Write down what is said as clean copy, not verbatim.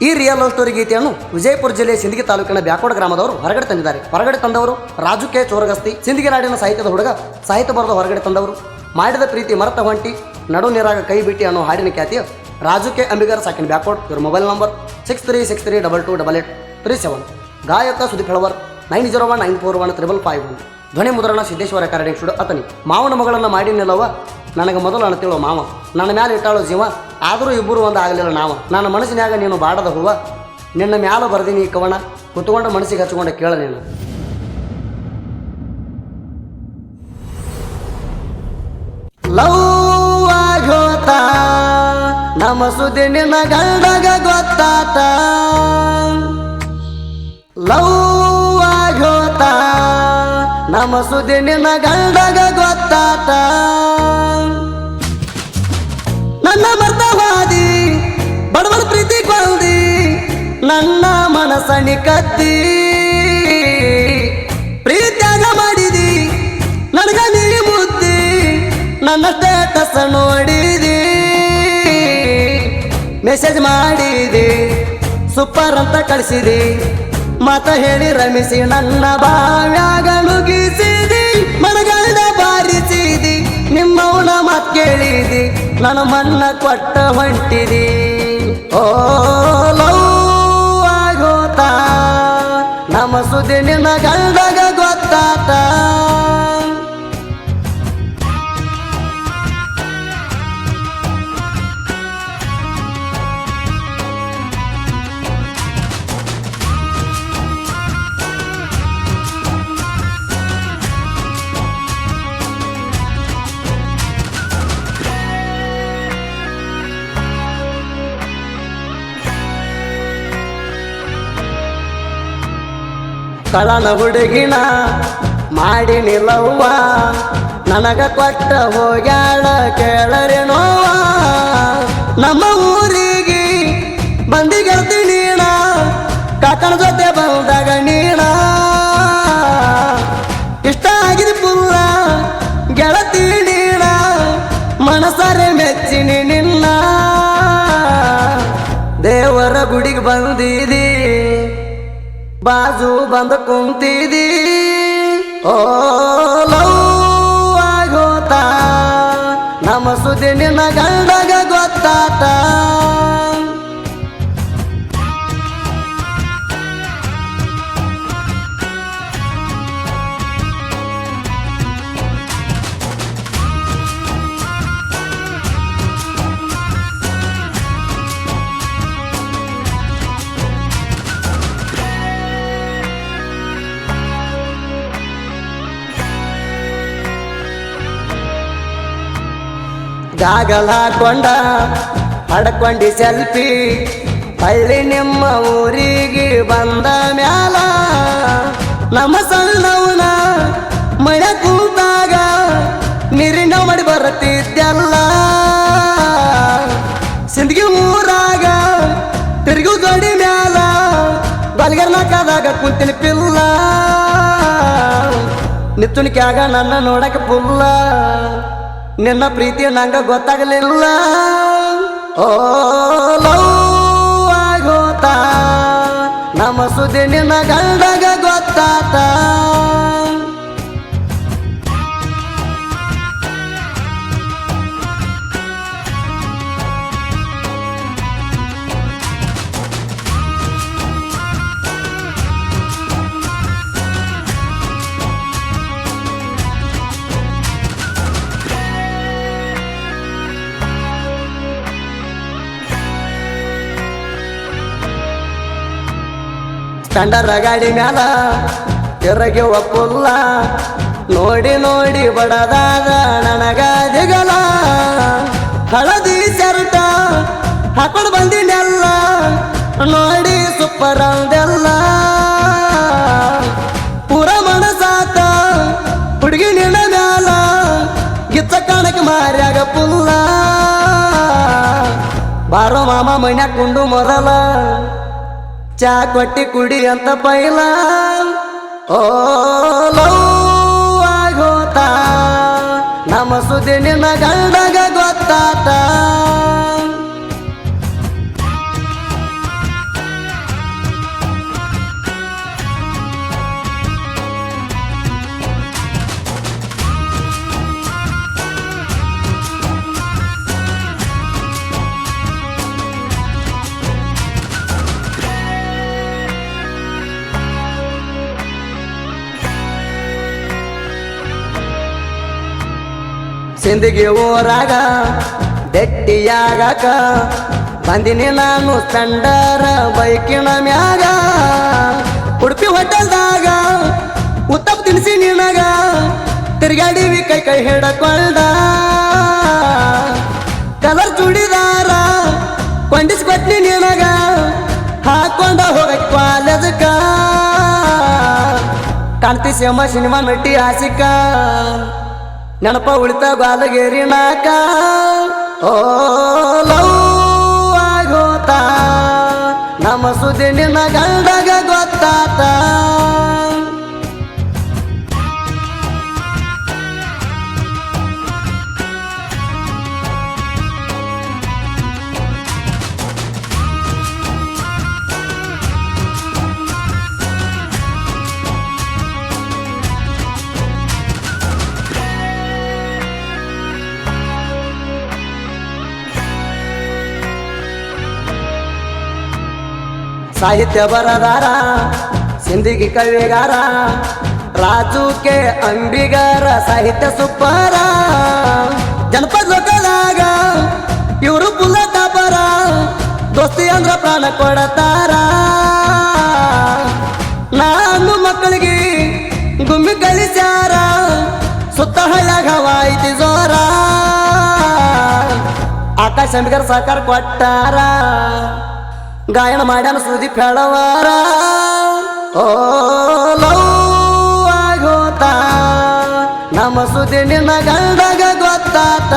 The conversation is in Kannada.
ಈ ರಿಯಲ್ ಲವ್ ಸ್ಟೋರಿ ಗೀತೆಯನ್ನು ವಿಜಯಪುರ ಜಿಲ್ಲೆಯ ಸಿಂದಗಿ ತಾಲೂಕಿನ ಬ್ಯಾಕೋಡ ಗ್ರಾಮದವರು ಹೊರಗಡೆ ತಂದಿದ್ದಾರೆ. ಹೊರಗಡೆ ತಂದವರು ರಾಜು ಕೆ ಚೋರಗಸ್ತಿ, ಸಿಂದಗಿ ನಾಡಿನ ಸಾಹಿತ್ಯದ ಹುಡುಗ, ಸಾಹಿತ್ಯ ಬರೆದ ಹೊರಗಡೆ ತಂದವರು. ಮಾಡಿದ ಪ್ರೀತಿ ಮರತ ಹೊಂಟಿ ನಡು ನೀರಾಗ ಕೈ ಬಿಟ್ಟಿ ಅನ್ನೋ ಹಾಡಿನ ಖ್ಯಾತಿಯ ರಾಜು ಕೆ ಅಂಬಿಗರ್ ಸಾಕಿನ ಬ್ಯಾಕೋಡ್. ಇವ್ರ ಮೊಬೈಲ್ ನಂಬರ್ 6363228837. ಗಾಯಕ ಸುದೀಪ್ ಹೆಳವರ್ 9019415551. ಧ್ವನಿ ಮುದ್ರಣ ಸಿದ್ದೇಶ್ವರ ರೆಕಾರ್ಡಿಂಗ್ ಸ್ಟುಡಿಯೋ ಅತನಿ. ಮಾವನ ಮಗಳನ್ನು ಮಾಡಿ ನಿಲ್ಲವ ನನಗೆ ಮೊದಲು ಅಣತಿಳೋ ಮಾವ, ನನ್ನ ಮ್ಯಾಲೆ ಇಟ್ಟಾಳೋ ಜೀವ, ಆದರೂ ಇಬ್ಬರು ಒಂದು ಆಗಲಿಲ್ಲ ನಾವ. ನನ್ನ ಮನಸ್ಸಿನಾಗ ನೀನು ಬಾಡದ ಹೂವ, ನಿನ್ನ ಮ್ಯಾಲ ಬರ್ದೀನಿ ಕವನ, ಕುತ್ಕೊಂಡ ಮನಸ್ಸಿಗೆ ಹಚ್ಕೊಂಡ ಕೇಳ ನೀನು. ಲವ್ ಆಗೋತ ನಮ್ಮ ಸುದ್ದಿ ನಿನ್ನ ಗಂಡಗ ಗೊತ್ತಾತ. ಲವ್ ಆಗೋತ ನಮ್ಮ ಸುದ್ದಿ ನಿನ್ನ ಗಂಡಗ ಗೊತ್ತಾತ. ನನ್ನ ಮರ್ತವಾದಿ ಬಡವಳ ಪ್ರೀತಿ ಕೊಂದಿ, ನನ್ನ ಮನಸ್ಸನಿ ಕತ್ತಿ. ಪ್ರೀತಿಯಾಗ ಮಾಡಿದಿ ನನಗ ನೀ ಮುದ್ದಿ, ನನ್ನ ಸ್ಟೇಟಸ್ ನೋಡಿದಿ. ಮೆಸೇಜ್ ಮಾಡಿದಿ ಸೂಪರ್ ಅಂತ ಕಳಿಸಿದಿ, ಮತ ಹೇಳಿ ರಮಿಸಿ ನನ್ನ ಬಾವ್ಯಾಗ ನುಗ್ಗಿಸಿದಿ. ಮನಗಂಡ ಬಾರಿಸಿದಿ, ನಿಮ್ಮವನ ಮಾತ್ ಕೇಳಿದಿ, ನನ್ನ ಮನ್ನ ಕೊಟ್ಟ ಹೊಂಟಿದಿ. ಓ ಲವ್ ಆಗೋತ ನಮ್ಮ ಸುದ್ದಿ ನಿನ್ನ ಗಂಡಗ ಗೊತ್ತಾತ. ಕಳನ ಹುಡುಗಿನ ಮಾಡಿ ನಿಲ್ಲವ್ವ, ನನಗ ಕೊಟ್ಟ ಹೋಗ್ಯಾಳ ಕೇಳರೆ ನೋವ. ನಮ್ಮ ಊರಿಗೆ ಬಂದಿ ಗೆಳತಿ ನೀಣ, ಕಾಕನ ಜೊತೆ ಬಂದಾಗ ನೀಣ. ಇಷ್ಟ ಆಗಿದೆ ಪುಲ್ಲ ಗೆಳತಿ ನೀಣ, ಮನಸರೆ ಮೆಚ್ಚಿನಿ ನಿನ್ನ. ದೇವರ ಗುಡಿಗೆ ಬಂದಿದಿ, ಬಾಜು ಬಂದ ಕುಂತಿದಿ. ಓ ಲವ್ ಆಗೋತ ನಮ್ಮ ಸುದ್ದಿ ನಿನ್ನ ಗಂಡಗ ಗೊತ್ತಾತ. ಗಾಗಲ್ ಹಾಕೊಂಡ ಹಡ್ಕೊಂಡಿ ಸೆಲ್ಫಿ, ಹಳ್ಳಿ ನಿಮ್ಮ ಊರಿಗೆ ಬಂದ ಮ್ಯಾಲ. ನಮ್ಮ ಸಣ್ಣವನ ಮಳೆ ಕೂತಾಗ ನೀರಿನ ಮಾಡಿ ಬರುತ್ತಿದ್ದೆಲ್ಲ. ಸಿಂದಗಿ ಊರಾಗ ತಿರುಗು ಗಡಿ ಮ್ಯಾಲ, ಬಲ್ಗರ್ನಾಕದಾಗ ಕುಂತಿನ ಪಿಲ್ಲ. ನಿತ್ತುಣಿಕ್ಯಾಗ ನನ್ನ ನೋಡಕ್ಕೆ ಪುಲ್ಲ, ನಿನ್ನ ಪ್ರೀತಿ ನಂಗ ಗೊತ್ತಾಗಲಿಲ್ಲ. ಓ ಲವ್ ಆಗೋತ ನಮ್ಮ ಸುದ್ದಿ ನಿನ್ನ ಗಂಡಗ ಗೊತ್ತಾತ. ಸ್ಟ್ಯಾಂಡರ ಗಾಡಿ ಮ್ಯಾಲ ತಿರಗಿ ಒಪ್ಪುಲ್ಲ, ನೋಡಿ ನೋಡಿ ಬಡದಾದ ನನಗ ದಿಗಲ. ಹಳದಿ ಶರ್ಟ ಹಾಕೊಂಡು ಬಂದಿನೆಲ್ಲ, ನೋಡಿ ಸೂಪರ್ ಅಂದೆಲ್ಲ. ಪೂರ ಮನಸಾತ ಹುಡುಗಿ ನಿನ್ನ ಮ್ಯಾಲ, ಗಿಚ್ಚ ಕಾಣಕ್ಕೆ ಮಾರ್ಯಾಗ ಪುಲ್ಲ. ಬಾರೋ ಮಾಮ ಮೈನ್ಯಾಗ ಕುಂಡು ಮೊದಲ, ಚಾ ಕೊಟ್ಟಿ ಕುಡಿ ಅಂತ ಪೈಲ. ಓ ಲವ್ ಆಗೋತ ನಮ್ಮ ಸುದ್ದಿ ನಿನ್ನ ಗಂಡಗ ಗೊತ್ತಾತ. ಸಿಂದಗಿ ಊರಾಗ ಬೆಟ್ಟಿಯಾಗಕ ಬಂದಿನಿ ನಾನು ಸ್ಪೆಂಡರ್ ಬೈಕಿನ ಮ್ಯಾಗ ಉಡುಪಿ ಹೋಟೆಲ್ದಾಗ ಉತ್ತಪ್ಪ ತಿನ್ಸಿ ನಿನಗ ತಿರ್ಗಾಡಿವಿ ಕೈ ಕೈ ಹಿಡಕೊಂಡ ಕಲರ್ ಚೂಡಿದಾರ ಕೊಂಡಿಸ್ಕೊಟ್ನಿ ನಿನಗ ಹಾಕೊಂಡ ಹೋಗಕ್ ಕಾಲೇಜಕ್ಕ ಕಾಣ್ತಿ ಸೇಮ ಸಿನಿಮಾ ನಟಿ ಆಸಿಕ ನೆನಪ ಉಳಿತ ಬಾಲಗೇರಿ ನಾಕ ಓ ಲವ್ ಆಗೋತ ನಮ್ಮ ಸುದ್ದಿ ನಿನ್ನ ಗಂಡಗ ಗೊತ್ತಾತ ಸಾಹಿತ್ಯ ಬರದಾರ ಸಿಂದಗಿ ಕವಿಗಾರ ರಾಜು ಕೆ ಅಂಬಿಗಾರ ಸಾಹಿತ್ಯ ಸುಪ್ಪರ ಜನಪದ ಲೋಕದಾಗ ಇವರು ಪುಲ್ಲ ಟಾಪರ ದೋಸ್ತಿ ಅಂದ್ರ ಪ್ರಾಣ ಕೊಡತಾರ ನಾನು ಮಕ್ಕಳಿಗೆ ಗುಮ್ಮಿ ಕಳಿಸ್ಯಾರ ಸುತ್ತ ಹಳ್ಯಾಗ ಹವಾಯಿತಿ ಜೋರ ಆಕಾಶ ಅಂಬಿಗರ ಸಹಕಾರ ಕೊಟ್ಟಾರ ಗಾಯನ ಮಾಡ್ಯಾನ ಸುದೀಪ್ ಹೇಳವಾರ ಓ ಲವ್ ಆಗೋತ ನಮ್ಮ ಸುದ್ದಿ ನಿನ್ನ ಗಂಡಗ ಗೊತ್ತಾತ